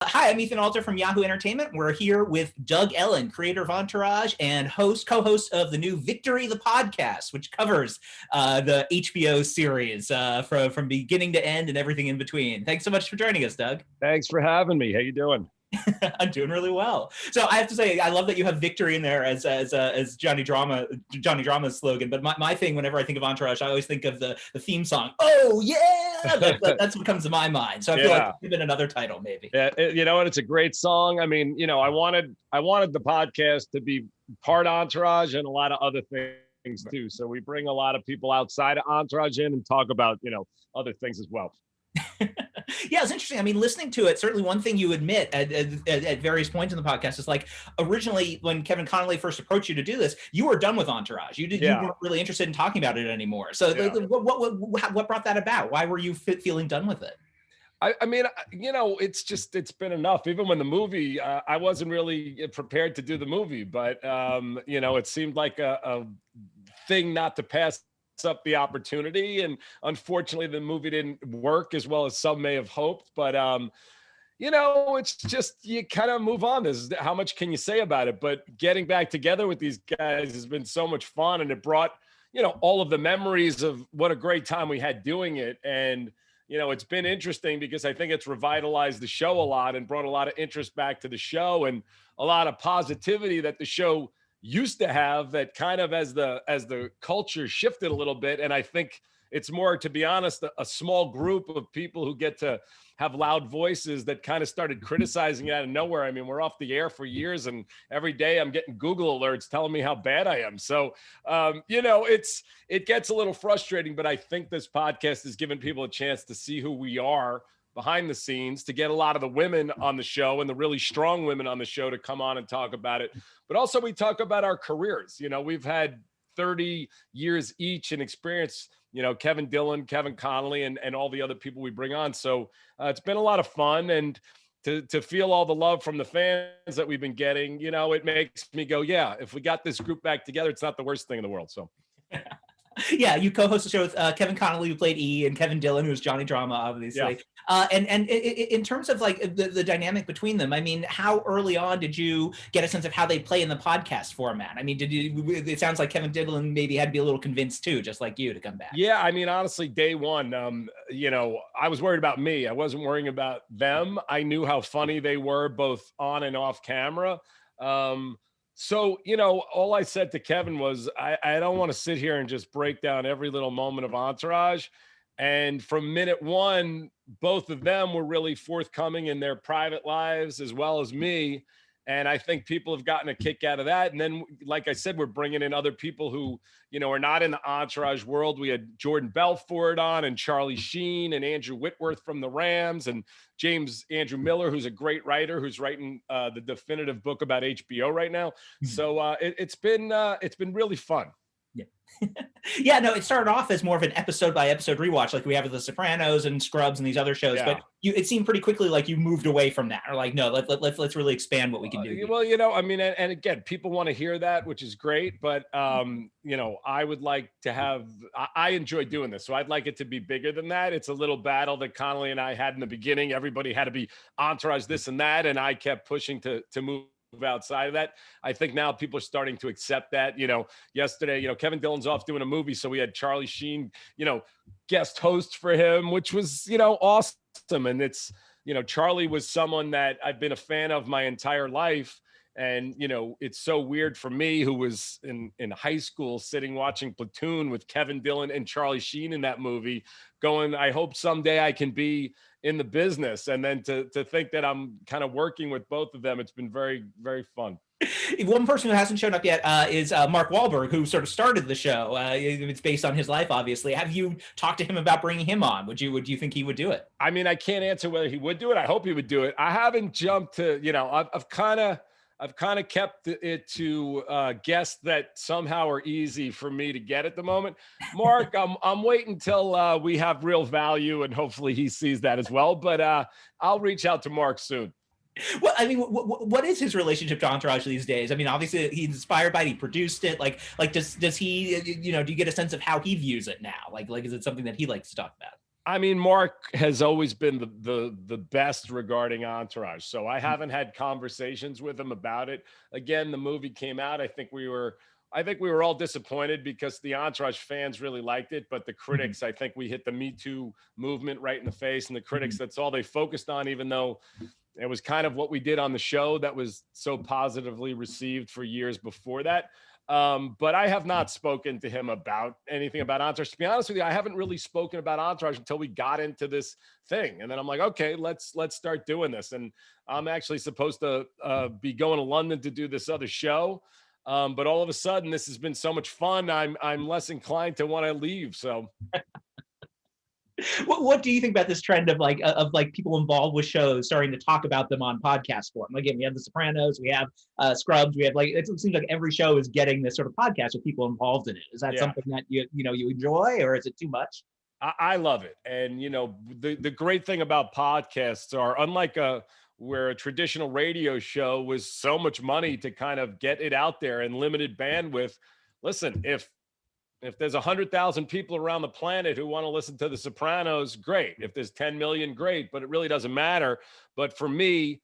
Hi, I'm Ethan Alter from Yahoo Entertainment. We're here with Doug Ellin, creator of Entourage and co-host of the new Victory the Podcast, which covers the HBO series from beginning to end and everything in between. Thanks so much for joining us, Doug. Thanks for having me. How you doing? I'm doing really well. So I have to say, I love that you have victory in there as Johnny Drama's slogan. But my thing, whenever I think of Entourage, I always think of the theme song. Oh yeah, that's what comes to my mind. So I feel like it's been another title, maybe. Yeah, you know what? It's a great song. I mean, you know, I wanted the podcast to be part Entourage and a lot of other things too. So we bring a lot of people outside of Entourage in and talk about, you know, other things as well. Yeah, it's interesting. I mean, listening to it, certainly one thing you admit at various points in the podcast is like, originally when Kevin Connolly first approached you to do this, you were done with Entourage. You weren't really interested in talking about it anymore. So what brought that about? Why were you feeling done with it? I mean, you know, it's been enough. Even when the movie, I wasn't really prepared to do the movie, but, you know, it seemed like a thing not to pass up the opportunity. And unfortunately, the movie didn't work as well as some may have hoped. But, you know, it's just, you kind of move on. How much can you say about it? But getting back together with these guys has been so much fun. And it brought, you know, all of the memories of what a great time we had doing it. And, you know, it's been interesting because I think it's revitalized the show a lot and brought a lot of interest back to the show and a lot of positivity that the show used to have, that kind of as the culture shifted a little bit. And I think it's more, to be honest, a small group of people who get to have loud voices that kind of started criticizing it out of nowhere. I mean, we're off the air for years and every day I'm getting Google alerts telling me how bad I am. So, you know, it gets a little frustrating, but I think this podcast has given people a chance to see who we are behind the scenes, to get a lot of the women on the show and the really strong women on the show to come on and talk about it. But also we talk about our careers. You know, we've had 30 years each in experience, you know, Kevin Dillon, Kevin Connolly, and all the other people we bring on. So it's been a lot of fun, and to feel all the love from the fans that we've been getting, you know, it makes me go, yeah, if we got this group back together, it's not the worst thing in the world. So yeah, you co-host the show with Kevin Connolly, who played E, and Kevin Dillon, who was Johnny Drama, obviously. Yeah. And in terms of like the dynamic between them, I mean, how early on did you get a sense of how they play in the podcast format? I mean, it sounds like Kevin Dillon maybe had to be a little convinced too, just like you, to come back. Yeah, I mean, honestly, day one, you know, I was worried about me. I wasn't worrying about them. I knew how funny they were, both on and off camera. So, you know, all I said to Kevin was, I don't want to sit here and just break down every little moment of Entourage. And from minute one, both of them were really forthcoming in their private lives as well as me. And I think people have gotten a kick out of that. And then, like I said, we're bringing in other people who, you know, are not in the Entourage world. We had Jordan Belfort on, and Charlie Sheen, and Andrew Whitworth from the Rams, and James Andrew Miller, who's a great writer, who's writing the definitive book about HBO right now. So it's been really fun. Yeah. Yeah, no, it started off as more of an episode by episode rewatch, like we have with The Sopranos and Scrubs and these other shows. Yeah. But it seemed pretty quickly like you moved away from that, or like, no, let's really expand what we can do. Well, you know, I mean, and again, people want to hear that, which is great. But you know, I would like to have. I enjoy doing this, so I'd like it to be bigger than that. It's a little battle that Connolly and I had in the beginning. Everybody had to be Entourage this and that, and I kept pushing to move outside of that. I think now people are starting to accept that. You know, yesterday, you know, Kevin Dillon's off doing a movie, so we had Charlie Sheen, you know, guest host for him, which was, you know, awesome. And it's, you know, Charlie was someone that I've been a fan of my entire life. And, you know, it's so weird for me, who was in high school sitting watching Platoon with Kevin Dillon and Charlie Sheen in that movie, going, I hope someday I can be in the business. And then to think that I'm kind of working with both of them, it's been very, very fun. One person who hasn't shown up yet is Mark Wahlberg, who sort of started the show. It's based on his life, obviously. Have you talked to him about bringing him on? Would you think he would do it? I mean, I can't answer whether he would do it. I hope he would do it. I haven't jumped to, you know, I've kind of kept it to guests that somehow are easy for me to get at the moment. Mark, I'm waiting until we have real value, and hopefully he sees that as well. But I'll reach out to Mark soon. Well, I mean, what is his relationship to Entourage these days? I mean, obviously he's inspired by it. He produced it. Like does he, you know, do you get a sense of how he views it now? Like is it something that he likes to talk about? I mean, Mark has always been the best regarding Entourage. So I haven't had conversations with him about it. Again, the movie came out. I think we were all disappointed because the Entourage fans really liked it, but the critics, I think we hit the Me Too movement right in the face, and the critics, that's all they focused on, even though it was kind of what we did on the show that was so positively received for years before that. But I have not spoken to him about anything about Entourage. To be honest with you, I haven't really spoken about Entourage until we got into this thing. And then I'm like, okay, let's start doing this. And I'm actually supposed to be going to London to do this other show. But all of a sudden, this has been so much fun. I'm less inclined to want to leave. So What do you think about this trend of like people involved with shows starting to talk about them on podcast form? Again, we have The Sopranos, we have Scrubs, we have like it seems like every show is getting this sort of podcast with people involved in it. Is that something that you enjoy, or is it too much? I love it. And the great thing about podcasts are, unlike where a traditional radio show was so much money to kind of get it out there and limited bandwidth. Listen, if there's 100,000 people around the planet who want to listen to The Sopranos, great. If there's 10 million, great, but it really doesn't matter. But for me,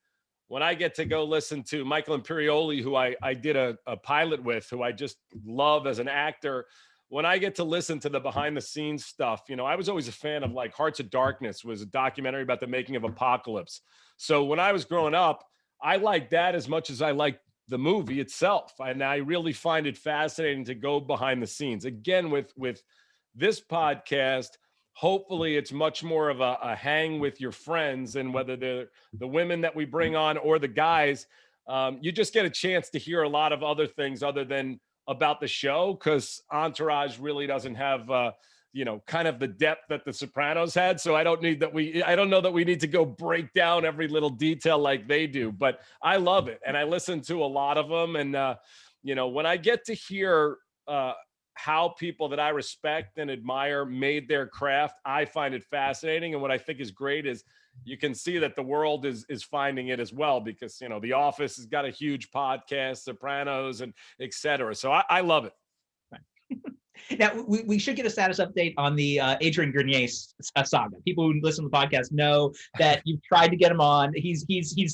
when I get to go listen to Michael Imperioli, who I did a pilot with, who I just love as an actor, when I get to listen to the behind the scenes stuff, I was always a fan of, like, Hearts of Darkness was a documentary about the making of Apocalypse. So when I was growing up, I liked that as much as I liked the movie itself. And I really find it fascinating to go behind the scenes. Again, with this podcast, hopefully it's much more of a hang with your friends, and whether they're the women that we bring on or the guys, you just get a chance to hear a lot of other things other than about the show, because Entourage really doesn't have kind of the depth that The Sopranos had. So I don't know that we need to go break down every little detail like they do, but I love it. And I listen to a lot of them. And, when I get to hear how people that I respect and admire made their craft, I find it fascinating. And what I think is great is you can see that the world is finding it as well, because, The Office has got a huge podcast, Sopranos, and et cetera. So I love it. Now, we should get a status update on the Adrian Grenier saga. People who listen to the podcast know that you've tried to get him on. He's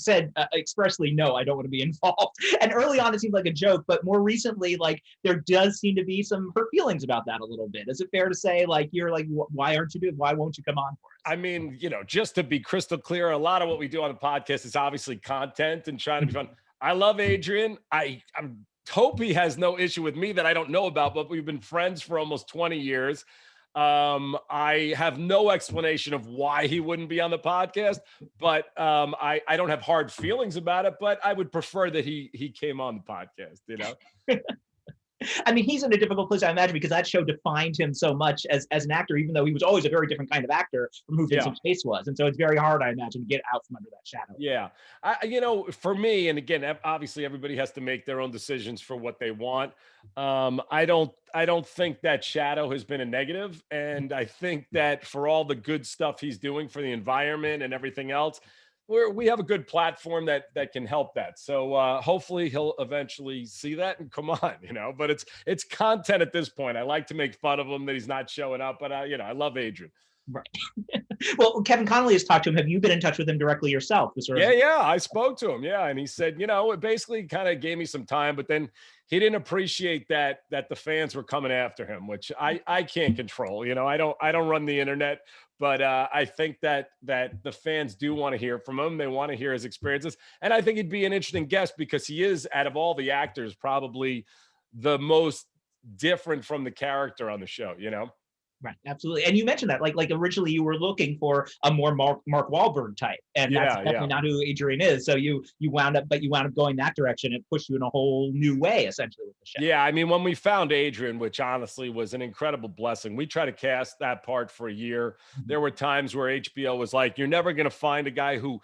said expressly, no, I don't want to be involved. And early on, it seemed like a joke, but more recently, like, there does seem to be some hurt feelings about that a little bit. Is it fair to say, like, you're like, why aren't you doing? Why won't you come on for us? I mean, just to be crystal clear, a lot of what we do on the podcast is obviously content and trying to be fun. I love Adrian. I'm hope he has no issue with me that I don't know about, but we've been friends for almost 20 years. I have no explanation of why he wouldn't be on the podcast, but I don't have hard feelings about it, but I would prefer that he came on the podcast, I mean, he's in a difficult place, I imagine, because that show defined him so much as an actor, even though he was always a very different kind of actor from who Vincent Chase was. And so it's very hard, I imagine, to get out from under that shadow. Yeah. For me, and again, obviously everybody has to make their own decisions for what they want. I don't think that shadow has been a negative. And I think that for all the good stuff he's doing for the environment and everything else, we have a good platform that can help that. So hopefully he'll eventually see that and come on, but it's content at this point. I like to make fun of him that he's not showing up, but I love Adrian. Right. Well, Kevin Connolly has talked to him. Have you been in touch with him directly yourself? Yeah, I spoke to him. Yeah. And he said, it basically kind of gave me some time, but then he didn't appreciate that the fans were coming after him, which I can't control. I don't run the internet, but I think that the fans do want to hear from him. They want to hear his experiences. And I think he'd be an interesting guest because he is, out of all the actors, probably the most different from the character on the show, Right, absolutely. And you mentioned that, like originally you were looking for a more Mark Wahlberg type, and that's definitely not who Adrian is. So you wound up going that direction. It pushed you in a whole new way, essentially, with the show. Yeah, I mean, when we found Adrian, which honestly was an incredible blessing, we tried to cast that part for a year. There were times where HBO was like, "You're never going to find a guy who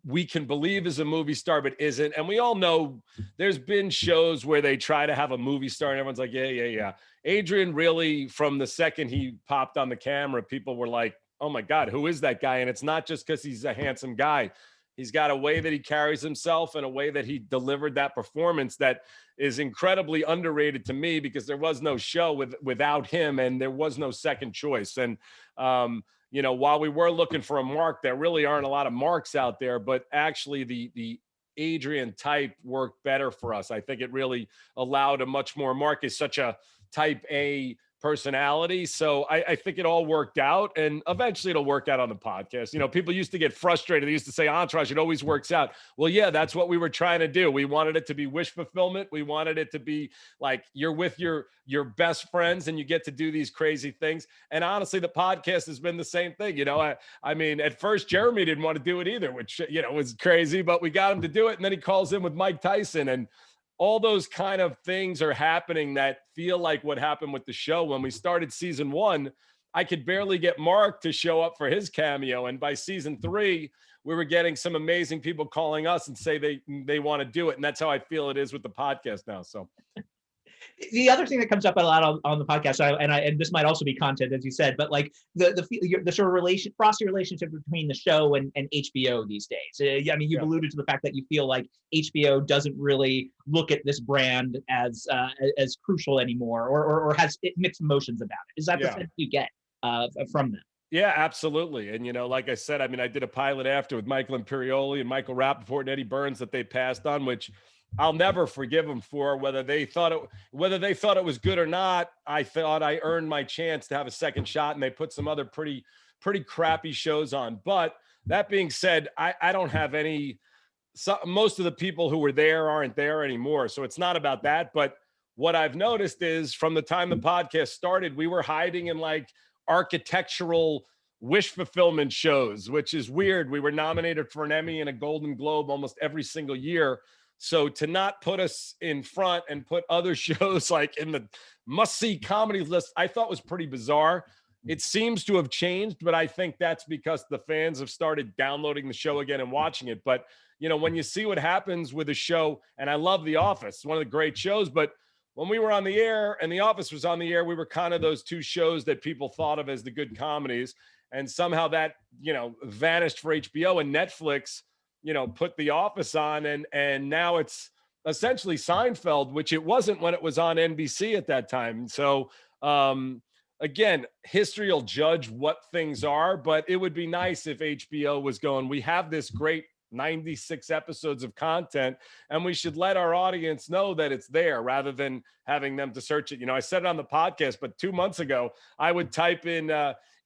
we can believe is a movie star, but isn't." And we all know there's been shows where they try to have a movie star and everyone's like, yeah. Adrian really, from the second he popped on the camera, people were like, oh my God, who is that guy? And it's not just because he's a handsome guy. He's got a way that he carries himself and a way that he delivered that performance that is incredibly underrated to me, because there was no show without him and there was no second choice. And, you know, while we were looking for a mark, there really aren't a lot of marks out there, but actually the Adrian type worked better for us. I think it really allowed a much more Mark is such a type A personality. So I think it all worked out, and eventually it'll work out on the podcast. You know, people used to get frustrated. They used to say Entourage, it always works out. Well, yeah, that's what we were trying to do. We wanted it to be wish fulfillment. We wanted it to be like you're with your best friends and you get to do these crazy things. And honestly, the podcast has been the same thing. You know, I mean, at first Jeremy didn't want to do it either, which, you know, was crazy, but we got him to do it. And then he calls in with Mike Tyson, and all those kind of things are happening that feel like what happened with the show. When we started season 1, I could barely get Mark to show up for his cameo. And by season 3, we were getting some amazing people calling us and say they want to do it. And that's how I feel it is with the podcast now. So the other thing that comes up a lot on the podcast, and this might also be content, as you said, but like the sort of frosty relationship between the show and HBO these days. I mean, you've alluded to the fact that you feel like HBO doesn't really look at this brand as crucial anymore, or has mixed emotions about it. Is that the sense you get from them? Yeah, absolutely. And, you know, like I said, I mean, I did a pilot after with Michael Imperioli and Michael Rappaport and Eddie Burns that they passed on, which I'll never forgive them for. Whether they thought it was good or not, I thought I earned my chance to have a second shot, and they put some other pretty crappy shows on. But that being said, I don't have most of the people who were there aren't there anymore. So it's not about that. But what I've noticed is from the time the podcast started, we were hiding in like architectural wish fulfillment shows, which is weird. We were nominated for an Emmy and a Golden Globe almost every single year. So to not put us in front and put other shows like in the must-see comedy list, I thought was pretty bizarre. It seems to have changed, but I think that's because the fans have started downloading the show again and watching it. But, you know, when you see what happens with a show, and I love The Office, it's one of the great shows, but when we were on the air and The Office was on the air, we were kind of those two shows that people thought of as the good comedies. And somehow that, you know, vanished for HBO, and Netflix, you know, put The Office on, and now it's essentially Seinfeld, which it wasn't when it was on NBC at that time. So again, history will judge what things are, but it would be nice if HBO was going, we have this great 96 episodes of content, and we should let our audience know that it's there rather than having them to search it. You know, I said it on the podcast, but 2 months ago, I would type in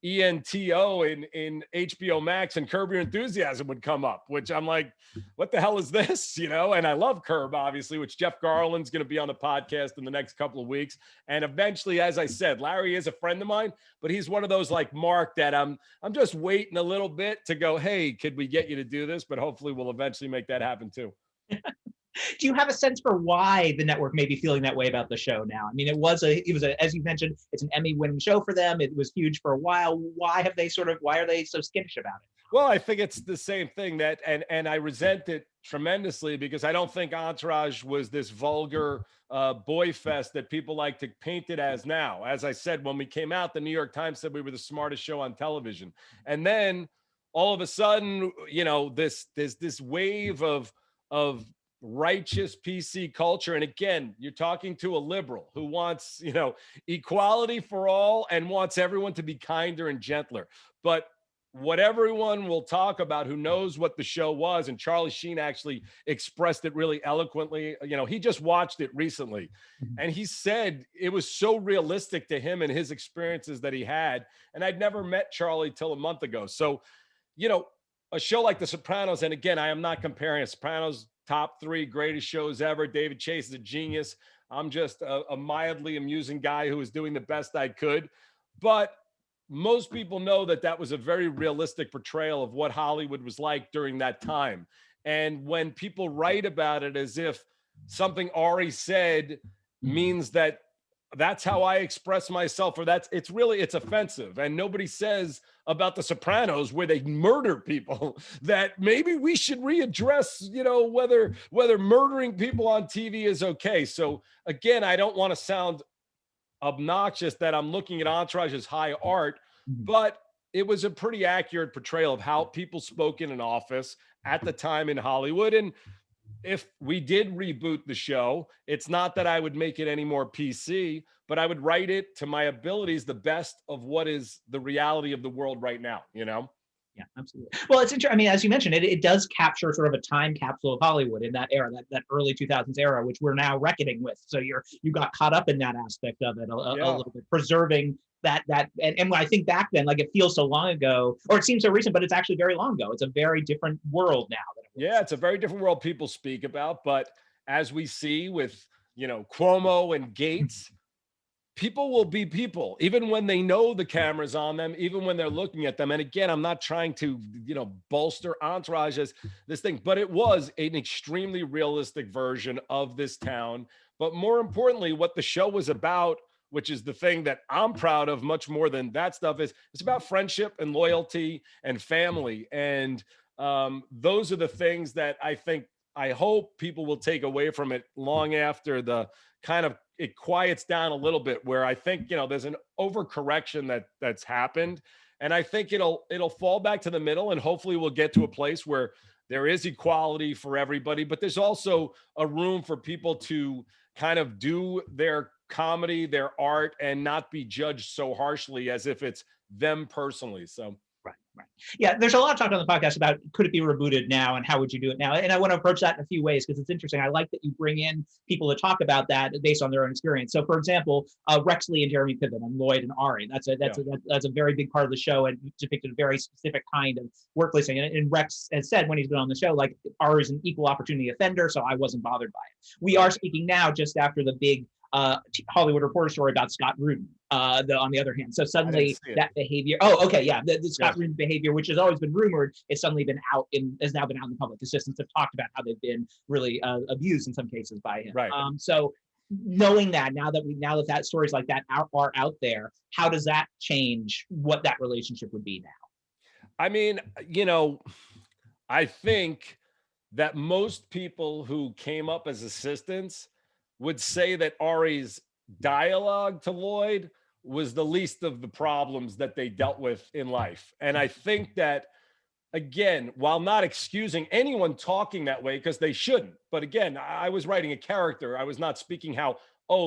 ENTO in HBO Max and Curb Your Enthusiasm would come up, which I'm like, what the hell is this? You know, and I love Curb, obviously, which Jeff Garland's going to be on the podcast in the next couple of weeks. And eventually, as I said, Larry is a friend of mine, but he's one of those like Mark that I'm just waiting a little bit to go, hey, could we get you to do this? But hopefully we'll eventually make that happen too. Do you have a sense for why the network may be feeling that way about the show now? I mean, it was as you mentioned, it's an Emmy-winning show for them. It was huge for a while. Why are they so skittish about it? Well, I think it's the same thing that, and I resent it tremendously because I don't think Entourage was this vulgar boy fest that people like to paint it as now. As I said, when we came out, the New York Times said we were the smartest show on television. And then all of a sudden, you know, there's this wave of righteous PC culture. And again, you're talking to a liberal who wants, you know, equality for all and wants everyone to be kinder and gentler. But what everyone will talk about who knows what the show was, and Charlie Sheen actually expressed it really eloquently. You know, he just watched it recently, and he said it was so realistic to him and his experiences that he had. And I'd never met Charlie till a month ago. So, you know, a show like The Sopranos, and again, I am not comparing a Sopranos top 3 greatest shows ever. David Chase is a genius. I'm just a mildly amusing guy who was doing the best I could. But most people know that that was a very realistic portrayal of what Hollywood was like during that time. And when people write about it as if something Ari said means that that's how I express myself, or it's offensive. And nobody says about The Sopranos, where they murder people, that maybe we should readdress, you know, whether murdering people on TV is okay. So again, I don't want to sound obnoxious that I'm looking at Entourage as high art, but it was a pretty accurate portrayal of how people spoke in an office at the time in Hollywood. And if we did reboot the show, it's not that I would make it any more PC, but I would write it to my abilities, the best of what is the reality of the world right now, you know? Yeah, absolutely. Well, it's interesting. I mean, as you mentioned, it does capture sort of a time capsule of Hollywood in that era, that early 2000s era, which we're now reckoning with. So you got caught up in that aspect of it a little bit, preserving and when I think back then, like, it feels so long ago, or it seems so recent, but it's actually very long ago. It's a very different world now than it was. Yeah, it's a very different world people speak about, but as we see with, Cuomo and Gates, people will be people, even when they know the camera's on them, even when they're looking at them. And again, I'm not trying to, bolster Entourage as this thing, but it was an extremely realistic version of this town. But more importantly, what the show was about, which is the thing that I'm proud of much more than that stuff, is it's about friendship and loyalty and family. And those are the things that I hope people will take away from it long after the kind of it quiets down a little bit, where I think, there's an overcorrection that's happened. And I think it'll fall back to the middle, and hopefully we'll get to a place where there is equality for everybody, but there's also a room for people to kind of do their comedy, their art, and not be judged so harshly as if it's them personally. So Right. Yeah, there's a lot of talk on the podcast about, could it be rebooted now, and how would you do it now? And I want to approach that in a few ways, because it's interesting. I like that you bring in people to talk about that based on their own experience. So, for example, Rex Lee and Jeremy Piven and Lloyd and Ari. That's a very big part of the show, and depicted a very specific kind of workplace thing. And Rex has said when he's been on the show, like, Ari's an equal opportunity offender, so I wasn't bothered by it. We are speaking now just after the big Hollywood Reporter story about Scott Rudin, on the other hand. So suddenly that behavior, the Scott Rudin behavior, which has always been rumored, has suddenly been has now been out in the public. Assistants have talked about how they've been really abused in some cases by him. Right. So knowing that, now that stories like that are out there, how does that change what that relationship would be now? I mean, I think that most people who came up as assistants would say that Ari's dialogue to Lloyd was the least of the problems that they dealt with in life. And I think that, again, while not excusing anyone talking that way, because they shouldn't, but again, I was writing a character. I was not speaking how,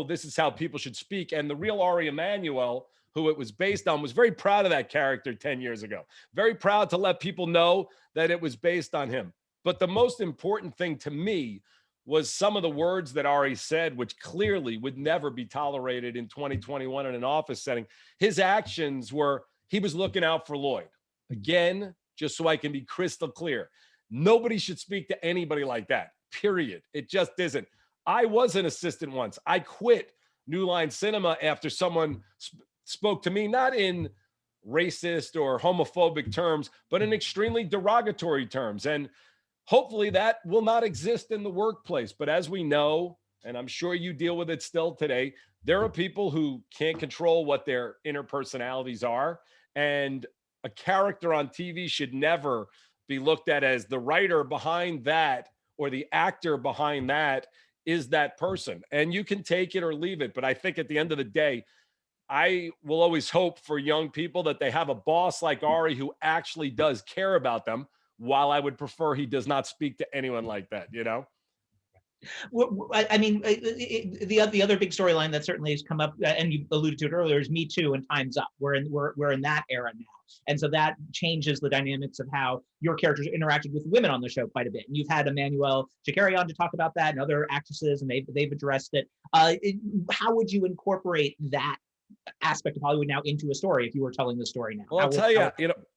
this is how people should speak. And the real Ari Emanuel, who it was based on, was very proud of that character 10 years ago. Very proud to let people know that it was based on him. But the most important thing to me was some of the words that Ari said, which clearly would never be tolerated in 2021 in an office setting. His actions were, he was looking out for Lloyd. Again, just so I can be crystal clear, nobody should speak to anybody like that, period. It just isn't. I was an assistant once. I quit New Line Cinema after someone spoke to me, not in racist or homophobic terms, but in extremely derogatory terms. And hopefully that will not exist in the workplace. But as we know, and I'm sure you deal with it still today, there are people who can't control what their inner personalities are. And a character on TV should never be looked at as the writer behind that or the actor behind that is that person. And you can take it or leave it. But I think at the end of the day, I will always hope for young people that they have a boss like Ari who actually does care about them, while I would prefer he does not speak to anyone like that, I mean, the other big storyline that certainly has come up, and you alluded to it earlier, is Me Too and Time's Up. We're in that era now, and so that changes the dynamics of how your characters interacted with women on the show quite a bit. And you've had Emmanuelle Chikere on to talk about that, and other actresses, and they've addressed it. How would you incorporate that aspect of Hollywood now into a story if you were telling the story now? Well, I'll tell you,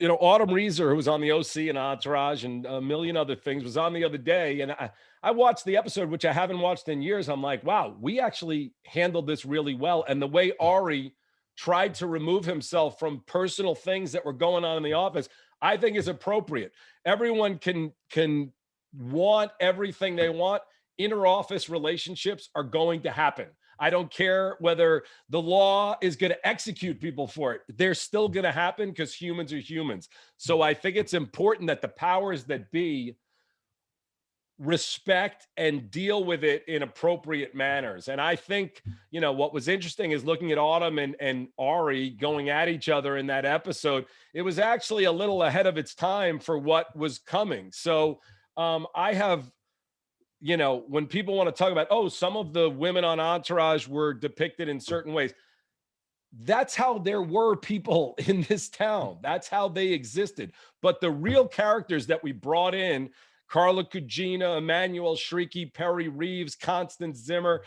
Autumn Reeser, who was on the OC and Entourage and a million other things, was on the other day. And I watched the episode, which I haven't watched in years. I'm like, wow, we actually handled this really well. And the way Ari tried to remove himself from personal things that were going on in the office, I think is appropriate. Everyone can want everything they want. Inter-office relationships are going to happen. I don't care whether the law is going to execute people for it. They're still going to happen because humans are humans. So I think it's important that the powers that be respect and deal with it in appropriate manners. And I think, what was interesting is looking at Autumn and Ari going at each other in that episode. It was actually a little ahead of its time for what was coming. So I have you know, when people want to talk about, oh, some of the women on Entourage were depicted in certain ways, that's how there were people in this town. That's how they existed. But the real characters that we brought in, Carla Gugino, Emmanuel Shrieky, Perry Reeves, Constance Zimmer,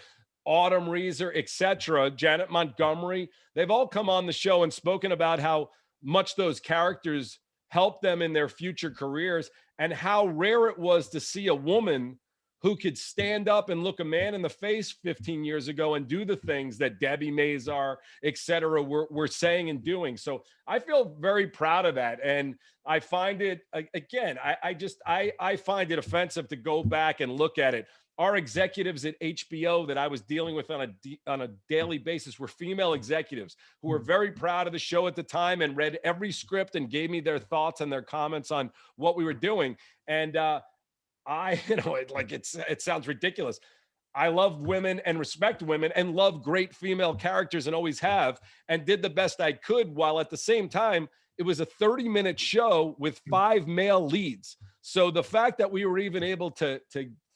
Autumn Reeser, etc., Janet Montgomery, they've all come on the show and spoken about how much those characters helped them in their future careers and how rare it was to see a woman who could stand up and look a man in the face 15 years ago and do the things that Debbie Mazar, et cetera, were saying and doing. So I feel very proud of that. And I find it, again, I find it offensive to go back and look at it. Our executives at HBO that I was dealing with on a daily basis were female executives who were very proud of the show at the time and read every script and gave me their thoughts and their comments on what we were doing. And, it sounds ridiculous. I love women and respect women and love great female characters and always have, and did the best I could, while at the same time, it was a 30-minute show with 5 male leads. So the fact that we were even able to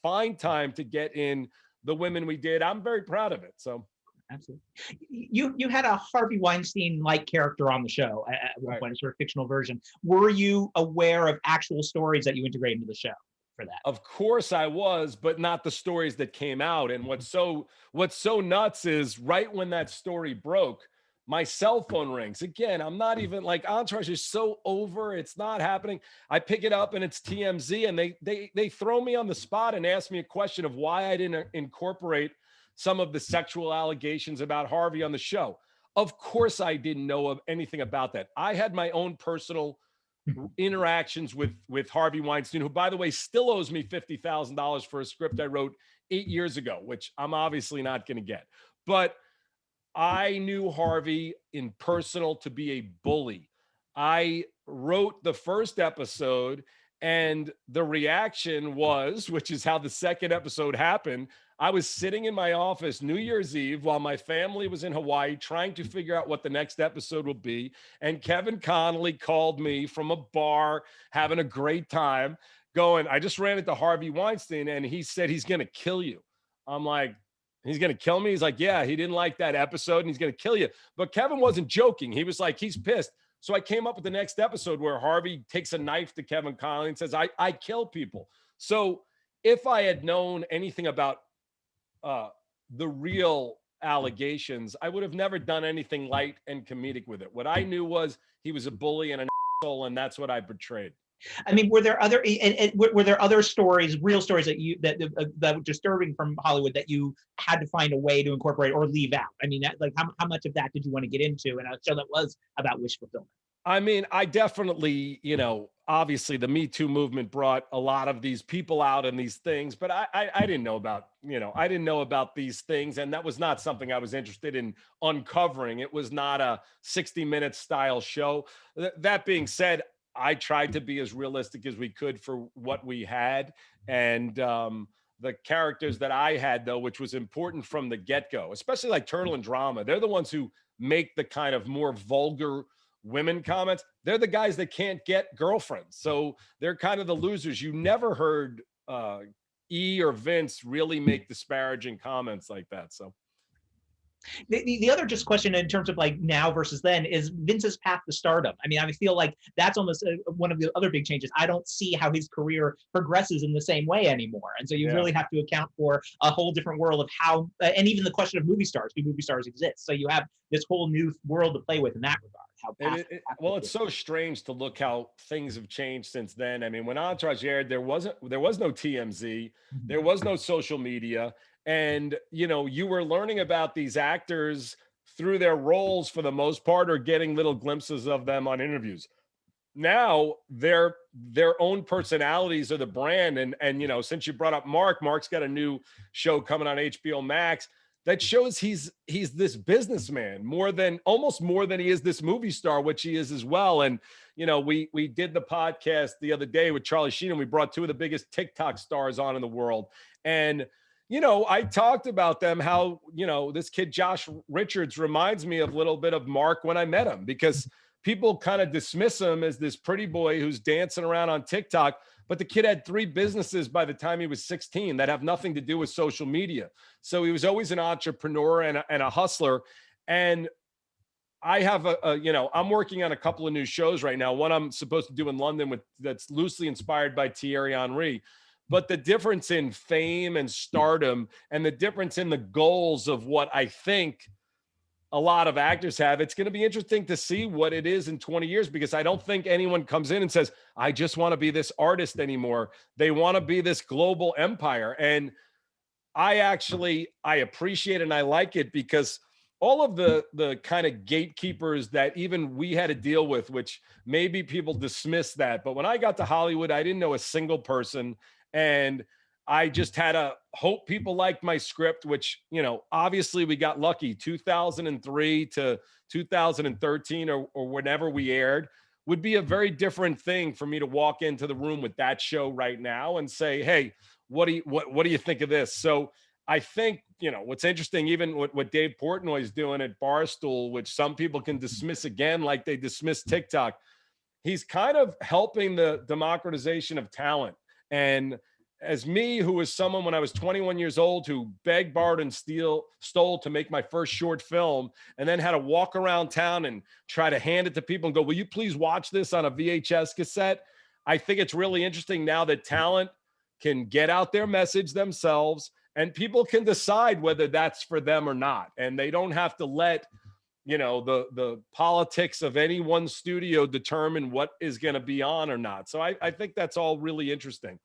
find time to get in the women we did, I'm very proud of it. So absolutely. You had a Harvey Weinstein-like character on the show at one point, a sort of fictional version. Were you aware of actual stories that you integrated into the show for that? Of course I was, but not the stories that came out. And what's so nuts is right when that story broke, my cell phone rings. Again, I'm not even like, Entourage is so over, it's not happening. I pick it up and it's TMZ, and they throw me on the spot and ask me a question of why I didn't incorporate some of the sexual allegations about Harvey on the show. Of course I didn't know of anything about that. I had my own personal interactions with Harvey Weinstein, who, by the way, still owes me $50,000 for a script I wrote 8 years ago, which I'm obviously not going to get. But I knew Harvey in personal to be a bully. I wrote the first episode, and the reaction was, which is how the second episode happened, I was sitting in my office New Year's Eve while my family was in Hawaii trying to figure out what the next episode will be. And Kevin Connolly called me from a bar, having a great time, going, I just ran into Harvey Weinstein and he said he's going to kill you. I'm like, he's going to kill me? He's like, yeah, he didn't like that episode and he's going to kill you. But Kevin wasn't joking. He was like, he's pissed. So I came up with the next episode where Harvey takes a knife to Kevin Connolly and says, I kill people. So if I had known anything about the real allegations, I would have never done anything light and comedic with it. What I knew was he was a bully and an asshole, and that's what I portrayed. I mean, were there other stories, real stories that were disturbing from Hollywood that you had to find a way to incorporate or leave out? I mean, like how much of that did you want to get into in a show that was about wish fulfillment? I mean, I definitely, obviously the Me Too movement brought a lot of these people out and these things, but I didn't know about, I didn't know about these things. And that was not something I was interested in uncovering. It was not a 60-minute style show. That being said, I tried to be as realistic as we could for what we had. And the characters that I had, though, which was important from the get-go, especially like Turtle and Drama, they're the ones who make the kind of more vulgar women comments. They're the guys that can't get girlfriends. So they're kind of the losers. You never heard E or Vince really make disparaging comments like that. So the other just question in terms of like now versus then is Vince's path to stardom. I mean, I feel like that's almost one of the other big changes. I don't see how his career progresses in the same way anymore. And so you really have to account for a whole different world of how, and even the question of movie stars, do movie stars exist? So you have this whole new world to play with in that regard. Well, it's so strange to look how things have changed since then. I mean, when Entourage aired, there was no TMZ, there was no social media. And, you were learning about these actors through their roles for the most part, or getting little glimpses of them on interviews. Now their own personalities are the brand. And since you brought up Mark's got a new show coming on HBO Max that shows he's this businessman almost more than he is this movie star, which he is as well. And, we did the podcast the other day with Charlie Sheen, and we brought two of the biggest TikTok stars on in the world. And, I talked about them, how, this kid, Josh Richards, reminds me of a little bit of Mark when I met him, because people kind of dismiss him as this pretty boy who's dancing around on TikTok. But the kid had 3 businesses by the time he was 16 that have nothing to do with social media. So he was always an entrepreneur and a hustler. And I have I'm working on a couple of new shows right now. One I'm supposed to do in London that's loosely inspired by Thierry Henry. But the difference in fame and stardom and the difference in the goals of what I think a lot of actors have, it's going to be interesting to see what it is in 20 years, because I don't think anyone comes in and says, I just want to be this artist anymore. They want to be this global empire. And I appreciate it and I like it, because all of the kind of gatekeepers that even we had to deal with, which maybe people dismiss that. But when I got to Hollywood, I didn't know a single person. And I just had to hope people liked my script, which, obviously we got lucky. 2003 to 2013 or whenever we aired would be a very different thing for me to walk into the room with that show right now and say, hey, what do you think of this? So I think, what's interesting, even what Dave Portnoy is doing at Barstool, which some people can dismiss again, like they dismiss TikTok, he's kind of helping the democratization of talent. And as me, who was someone when I was 21 years old who begged, borrowed, and stole to make my first short film, and then had to walk around town and try to hand it to people and go, will you please watch this on a VHS cassette? I think it's really interesting now that talent can get out their message themselves and people can decide whether that's for them or not. And they don't have to let, the politics of any one studio determine what is going to be on or not. So I think that's all really interesting.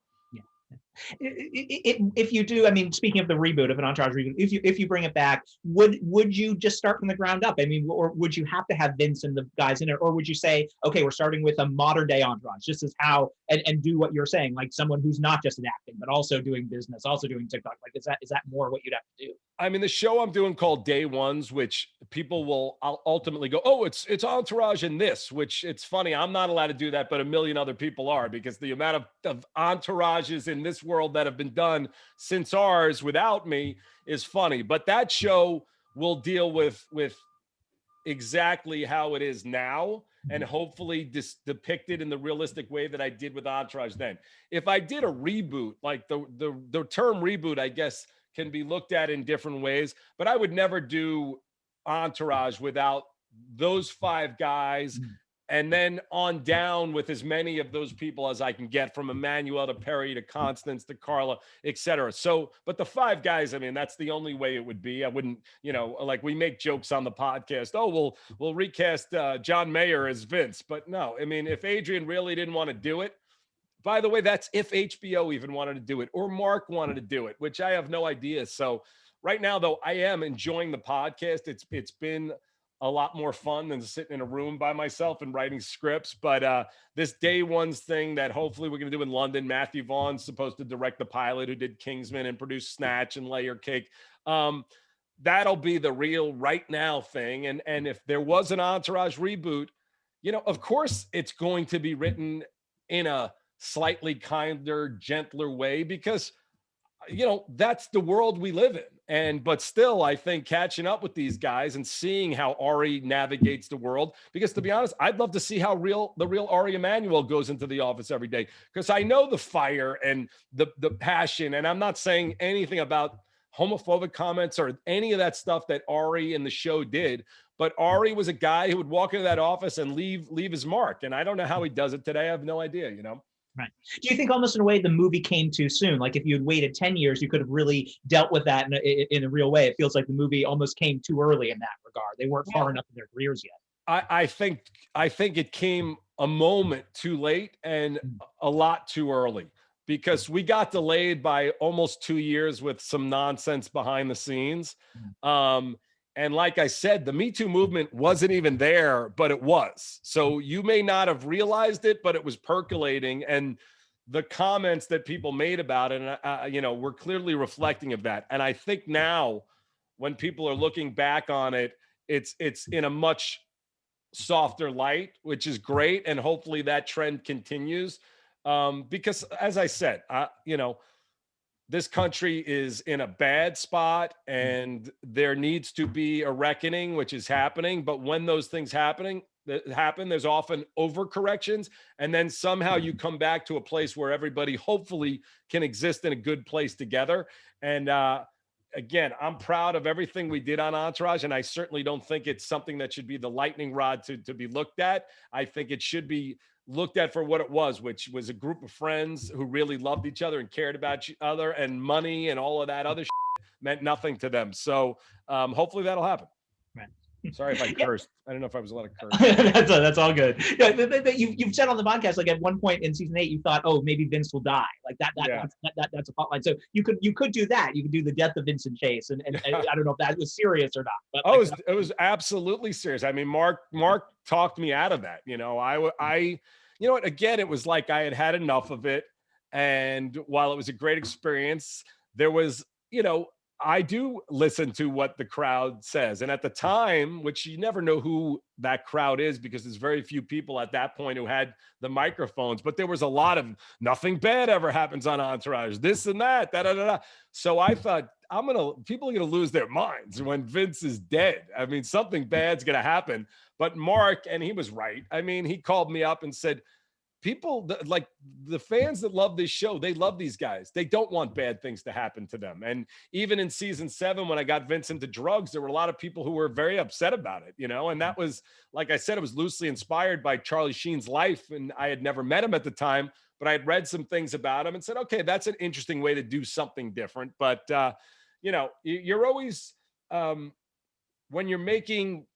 If you do, I mean, speaking of the reboot of an Entourage reboot, if you bring it back, would you just start from the ground up? I mean, or would you have to have Vince and the guys in it, or would you say, okay, we're starting with a modern day Entourage, just as how and do what you're saying, like someone who's not just an acting but also doing business, also doing TikTok? Like, is that more what you'd have to do? I mean, the show I'm doing called Day Ones, which people will ultimately go, oh, it's Entourage in this, which it's funny. I'm not allowed to do that, but a million other people are, because the amount of entourages in this world that have been done since ours without me is funny. But that show will deal with exactly how it is now, and hopefully depicted in the realistic way that I did with Entourage then. If I did a reboot, like the term reboot, I guess, can be looked at in different ways, but I would never do Entourage without those 5 guys, and then on down with as many of those people as I can get, from Emmanuel to Perry to Constance to Carla, etc. So, but the 5 guys, I mean, that's the only way it would be. I wouldn't, like we make jokes on the podcast, oh, we'll recast John Mayer as Vince, but no, I mean, if Adrian really didn't want to do it, by the way, that's if HBO even wanted to do it, or Mark wanted to do it, which I have no idea. So right now, though, I am enjoying the podcast. It's been a lot more fun than sitting in a room by myself and writing scripts. But this Day Ones thing that hopefully we're going to do in London, Matthew Vaughn's supposed to direct the pilot, who did Kingsman and produced Snatch and Layer Cake. That'll be the real right now thing. And if there was an Entourage reboot, of course it's going to be written in a slightly kinder, gentler way, because that's the world we live in. But still, I think catching up with these guys and seeing how Ari navigates the world, because to be honest, I'd love to see how the real Ari Emanuel goes into the office every day, because I know the fire and the passion, and I'm not saying anything about homophobic comments or any of that stuff that Ari and the show did, but Ari was a guy who would walk into that office and leave his mark, and I don't know how he does it today. I have no idea, Right. Do you think almost in a way the movie came too soon? Like if you had waited 10 years, you could have really dealt with that in a real way. It feels like the movie almost came too early in that regard. They weren't far enough in their careers yet. I think it came a moment too late and a lot too early, because we got delayed by almost 2 years with some nonsense behind the scenes. And like I said, the Me Too movement wasn't even there, but it was. So you may not have realized it, but it was percolating. And the comments that people made about it, and we're clearly reflecting of that. And I think now, when people are looking back on it, it's in a much softer light, which is great. And hopefully that trend continues. Because as I said, this country is in a bad spot, and there needs to be a reckoning, which is happening. But when those things that happen. There's often overcorrections, and then somehow you come back to a place where everybody hopefully can exist in a good place together. And again, I'm proud of everything we did on Entourage, and I certainly don't think it's something that should be the lightning rod to be looked at. I think it should be looked at for what it was, which was a group of friends who really loved each other and cared about each other, and money and all of that other meant nothing to them. So hopefully that'll happen. Right. Sorry if I cursed. I don't know if I was allowed to curse. That's all good. Yeah, but you've said on the podcast, like at one point in season 8, you thought, oh, maybe Vince will die. Like that's a plot line. So you could do that. You could do the death of Vincent Chase, and I don't know if that was serious or not. But it was absolutely serious. I mean, Mark talked me out of that. You know, I you know what? Again, it was like I had enough of it. And while it was a great experience, there was, you know, I do listen to what the crowd says. And at the time, which you never know who that crowd is because there's very few people at that point who had the microphones, but there was a lot of nothing bad ever happens on Entourage, this and that, da, da, da, da. So I thought, people are going to lose their minds when Vince is dead. I mean, something bad's going to happen. But Mark, and he was right. I mean, he called me up and said, people like the fans that love this show, they love these guys. They don't want bad things to happen to them. And even in season 7, when I got Vince into drugs, there were a lot of people who were very upset about it, you know, and that was, like I said, it was loosely inspired by Charlie Sheen's life. And I had never met him at the time, but I had read some things about him and said, okay, that's an interesting way to do something different. But, you know, you're always, when you're making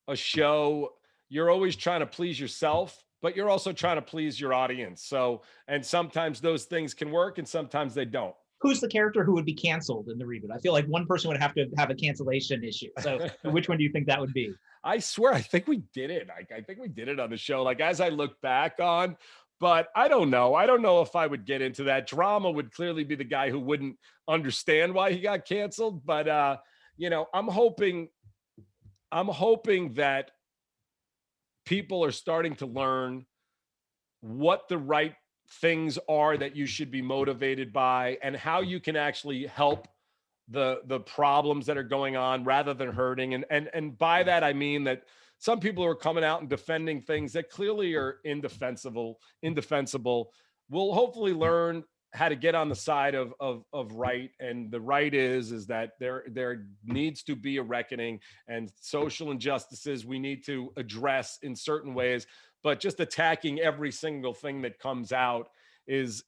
a show, you're always trying to please yourself, but you're also trying to please your audience. So, and sometimes those things can work and sometimes they don't. Who's the character who would be canceled in the reboot? I feel like one person would have to have a cancellation issue. So which one do you think that would be? I swear, I think we did it. I think we did it on the show. Like, as I look back on, but I don't know. I don't know if I would get into that. Drama would clearly be the guy who wouldn't understand why he got canceled. But, you know, I'm hoping that people are starting to learn what the right things are that you should be motivated by and how you can actually help the problems that are going on rather than hurting. And by that, I mean that some people who are coming out and defending things that clearly are indefensible will hopefully learn how to get on the side of right. And the right is that there needs to be a reckoning, and social injustices we need to address in certain ways, but just attacking every single thing that comes out is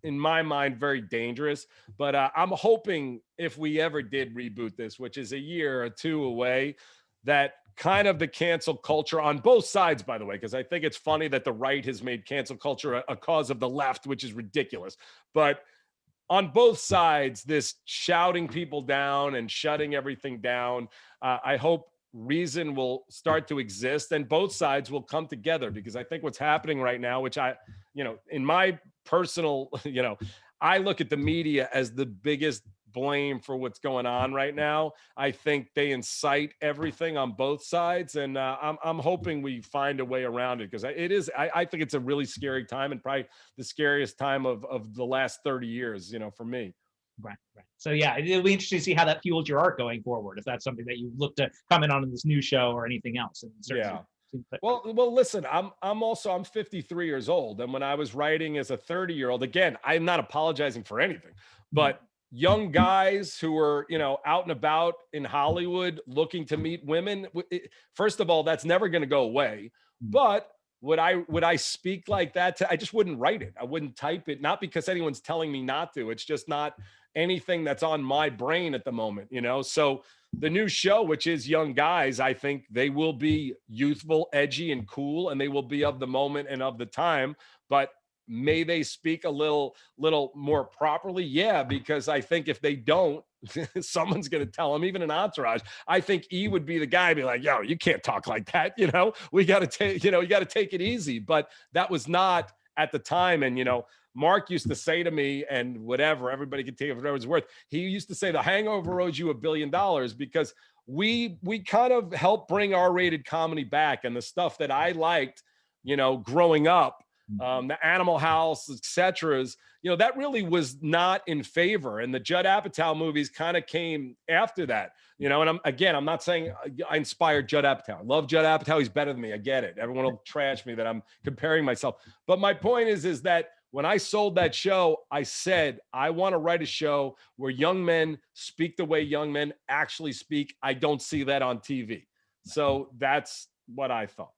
in my mind very dangerous. But I'm hoping if we ever did reboot this, which is a year or two away, that kind of the cancel culture on both sides, by the way, because I think it's funny that the right has made cancel culture a cause of the left, which is ridiculous. But on both sides, this shouting people down and shutting everything down, I hope reason will start to exist and both sides will come together, because I think what's happening right now, which in my personal, I look at the media as the biggest blame for what's going on right now. I think they incite everything on both sides, and I'm hoping we find a way around it, because I think it's a really scary time, and probably the scariest time of the last 30 years, for me. Right. So yeah, it'll be interesting to see how that fuels your art going forward, if that's something that you look to comment on in this new show or anything else. Yeah. Well, listen, I'm 53 years old, and when I was writing as a 30-year-old, again, I'm not apologizing for anything, but young guys who are, out and about in Hollywood looking to meet women, first of all, that's never going to go away. But would I speak like that? I just wouldn't write it. I wouldn't type it, not because anyone's telling me not to. It's just not anything that's on my brain at the moment, So the new show, which is young guys, I think they will be youthful, edgy, and cool, and they will be of the moment and of the time. But may they speak a little more properly? Yeah, because I think if they don't, someone's going to tell them, even an Entourage. I think E would be the guy, be like, yo, you can't talk like that. We got to take, you got to take it easy. But that was not at the time. And, Mark used to say to me, and whatever, everybody can take it for whatever it's worth. He used to say the hangover owes you $1 billion, because we kind of helped bring R-rated comedy back, and the stuff that I liked, growing up, the Animal House, etc. That really was not in favor. And the Judd Apatow movies kind of came after that. And I'm not saying I inspired Judd Apatow. I love Judd Apatow. He's better than me. I get it. Everyone will trash me that I'm comparing myself. But my point is that when I sold that show, I said, I want to write a show where young men speak the way young men actually speak. I don't see that on TV. So that's what I thought.